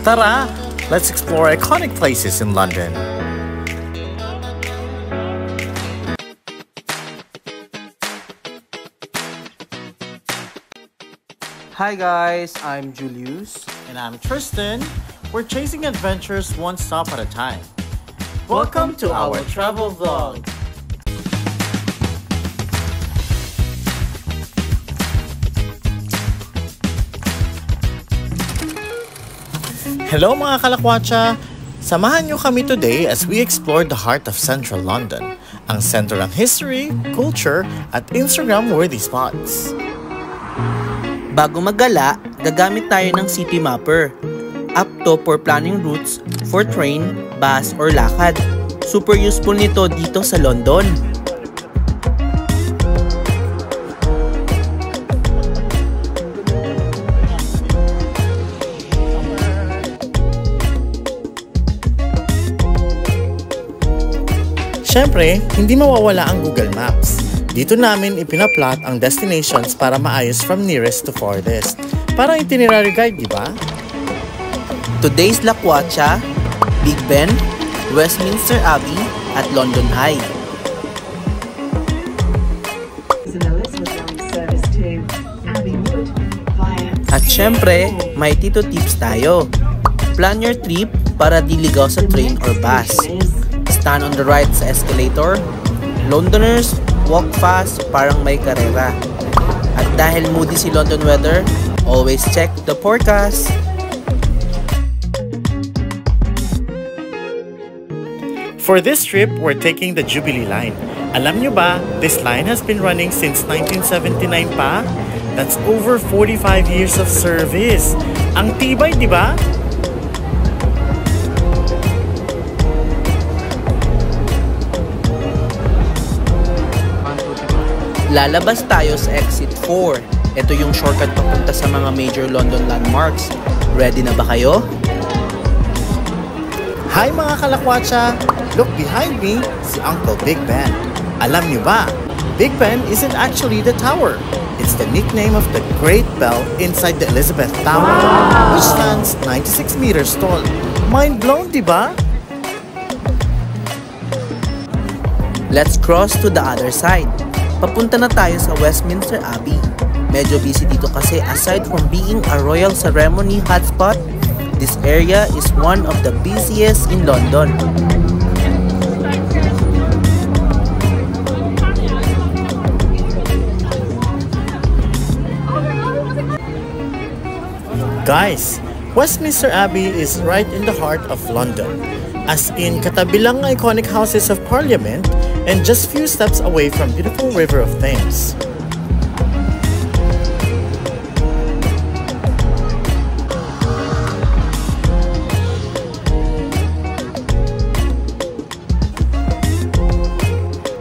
Tara, let's explore iconic places in London. Hi guys, I'm Julius. And I'm Tristan. We're chasing adventures one stop at a time. Welcome to our travel vlog. Hello mga kalakwatsa! Samahan nyo kami today as we explore the heart of Central London, ang sentro ng history, culture, at Instagram-worthy spots. Bago maggala, gagamit tayo ng City Mapper. Apto for planning routes for train, bus, or lakad. Super useful nito dito sa London. Siyempre, hindi mawawala ang Google Maps. Dito namin ipinaplot ang destinations para maayos from nearest to farthest. Parang itinerary guide, di ba? Today's Lakwatsa, Big Ben, Westminster Abbey, at London Eye. At syempre, may Tito Tips tayo. Plan your trip para di ligaw sa train or bus. Stand on the right sa escalator. Londoners, walk fast parang may karera. At dahil moody si London weather, always check the forecast. For this trip, we're taking the Jubilee Line. Alam nyo ba, this line has been running since 1979 pa? That's over 45 years of service. Ang tibay, di ba? Lalabas tayo sa Exit 4. Ito yung shortcut papunta sa mga major London landmarks. Ready na ba kayo? Hi mga kalakwatsa! Look behind me, si Uncle Big Ben. Alam niyo ba, Big Ben isn't actually the tower. It's the nickname of the Great Bell inside the Elizabeth Tower, which stands 96 meters tall. Mind blown, di ba? Let's cross to the other side. Papunta na tayo sa Westminster Abbey. Medyo busy dito kasi aside from being a royal ceremony hotspot, this area is one of the busiest in London. Guys, Westminster Abbey is right in the heart of London. As in, katabi lang ang iconic Houses of Parliament and just few steps away from beautiful River of Thames.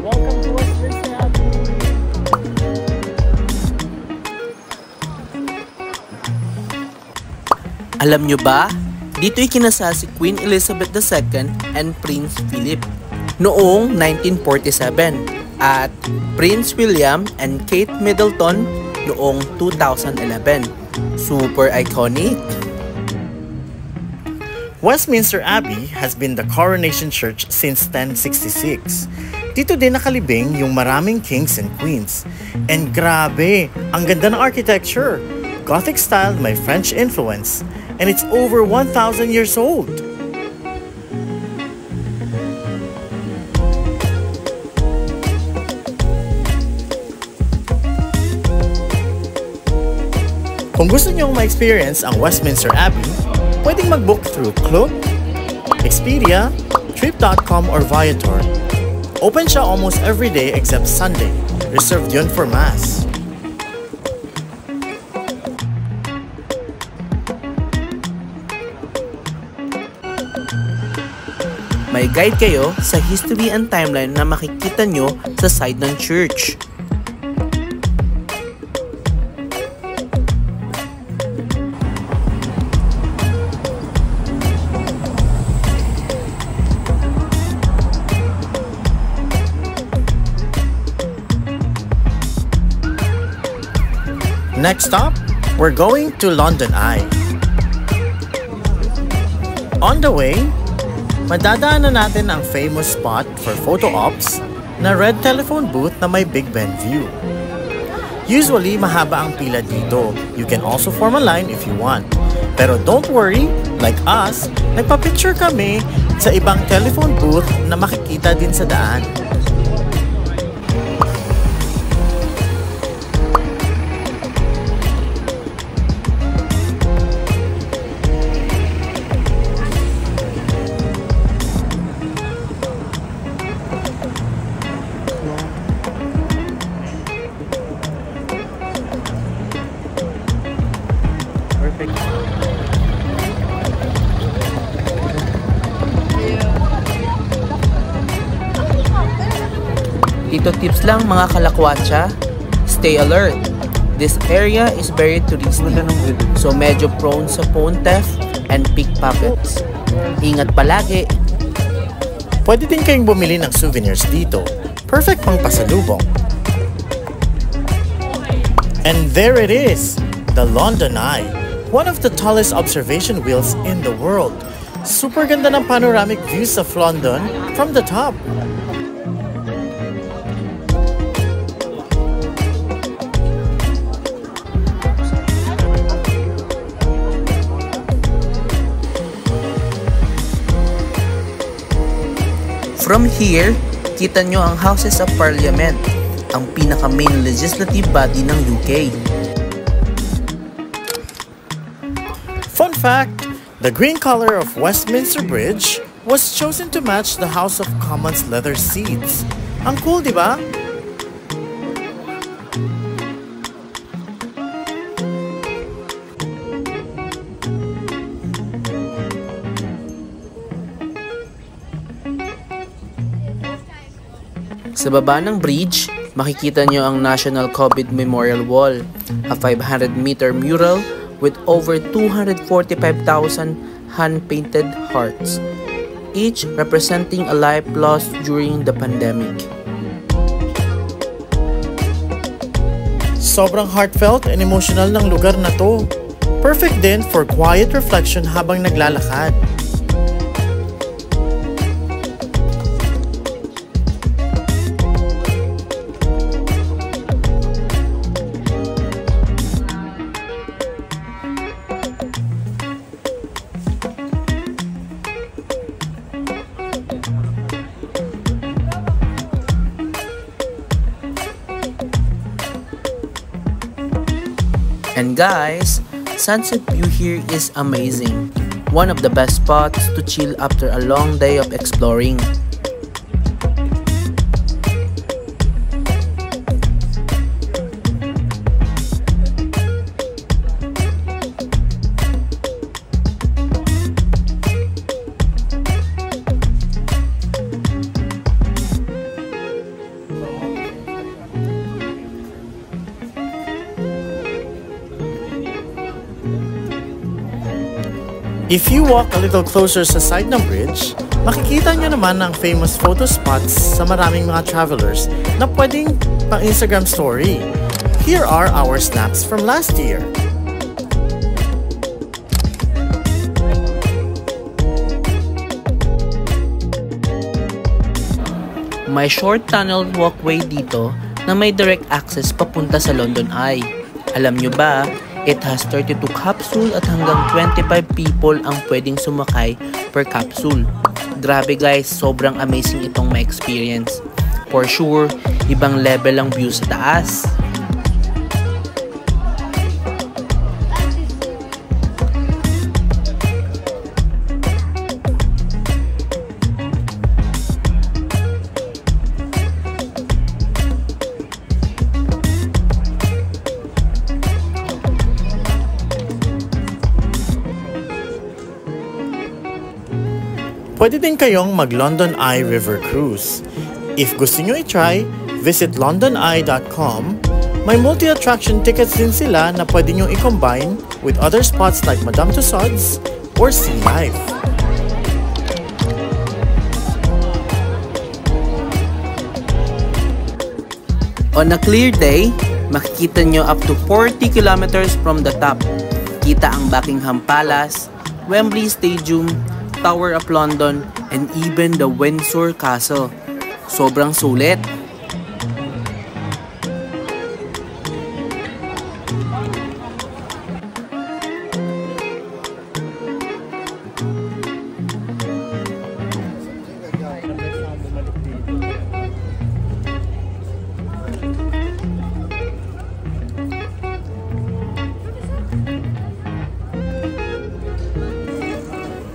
Welcome to Westminster Abbey. Alam nyo ba? Dito ikinasal si Queen Elizabeth II and Prince Philip noong 1947 at Prince William and Kate Middleton noong 2011. Super iconic! Westminster Abbey has been the coronation church since 1066. Dito din nakalibing yung maraming kings and queens. And grabe, ang ganda ng architecture! Gothic style may French influence. And it's over 1,000 years old. Kung gusto niyong ma-experience ang Westminster Abbey, pwedeng mag-book through Klook, Expedia, Trip.com or Viator. Open siya almost every day except Sunday. Reserved yun for Mass. May guide kayo sa history and timeline na makikita nyo sa side ng church. Next stop, we're going to London Eye. On the way, madadaanan natin ang famous spot for photo ops na red telephone booth na may Big Ben view. Usually, mahaba ang pila dito. You can also form a line if you want. Pero don't worry, like us, nagpa-picture kami sa ibang telephone booth na makikita din sa daan. Tito tips lang mga kalakwatsa, stay alert. This area is very touristy, so medyo prone sa phone theft and pickpockets. Ingat palagi. Pwede din kayong bumili ng souvenirs dito. Perfect pang pasalubong. And there it is, the London Eye, one of the tallest observation wheels in the world. Super ganda ng panoramic views of London from the top. From here, kita nyo ang Houses of Parliament, ang pinaka-main legislative body ng UK. Fun fact, the green color of Westminster Bridge was chosen to match the House of Commons leather seats. Ang cool, di ba? Sa baba ng bridge, makikita nyo ang National COVID Memorial Wall, a 500-meter mural with over 245,000 hand-painted hearts, each representing a life lost during the pandemic. Sobrang heartfelt and emotional ng lugar na to. Perfect din for quiet reflection habang naglalakad. And guys, sunset view here is amazing. One of the best spots to chill after a long day of exploring. If you walk a little closer sa side ng bridge, makikita nyo naman ang famous photo spots sa maraming mga travelers na pwedeng pang Instagram story. Here are our snaps from last year. May short tunnel walkway dito na may direct access papunta sa London Eye. Alam nyo ba, it has 32 capsule at hanggang 25 people ang pwedeng sumakay per capsule. Grabe guys, sobrang amazing itong ma-experience. For sure, ibang level ang view sa taas. Pwede din kayong mag-London Eye River Cruise. If gusto nyo i-try, visit londoneye.com. May multi-attraction tickets din sila na pwede nyo i-combine with other spots like Madame Tussauds or Sea Life. On a clear day, makikita nyo up to 40 kilometers from the top. Kita ang Buckingham Palace, Wembley Stadium, Tower of London, and even the Windsor Castle. Sobrang sulit.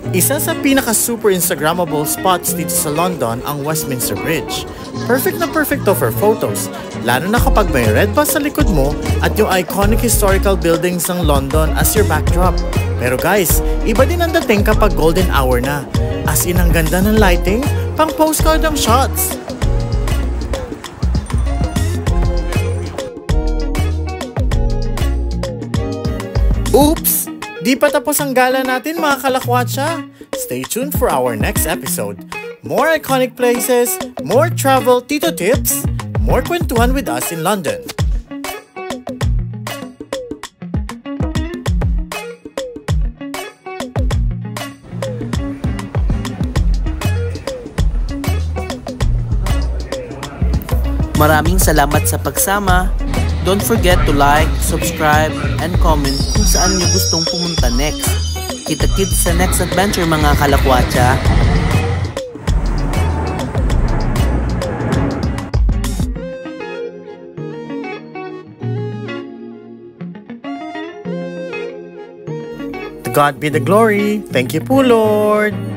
Isa sa pinaka-super Instagrammable spots dito sa London ang Westminster Bridge. Perfect na perfect to for photos, lalo na kapag may red bus sa likod mo at yung iconic historical buildings ng London as your backdrop. Pero guys, iba din ang dating kapag golden hour na. As in, ang ganda ng lighting, pang postcard ang shots. Oops! Di pa tapos ang gala natin mga kalakwatsa. Stay tuned for our next episode. More iconic places, more travel Tito tips, more kwentuhan with us in London. Maraming salamat sa pagsama. Don't forget to like, subscribe, and comment kung saan nyo gustong pumunta next. Kita-kits sa next adventure mga kalakwatsa. To God be the glory. Thank you po, Lord.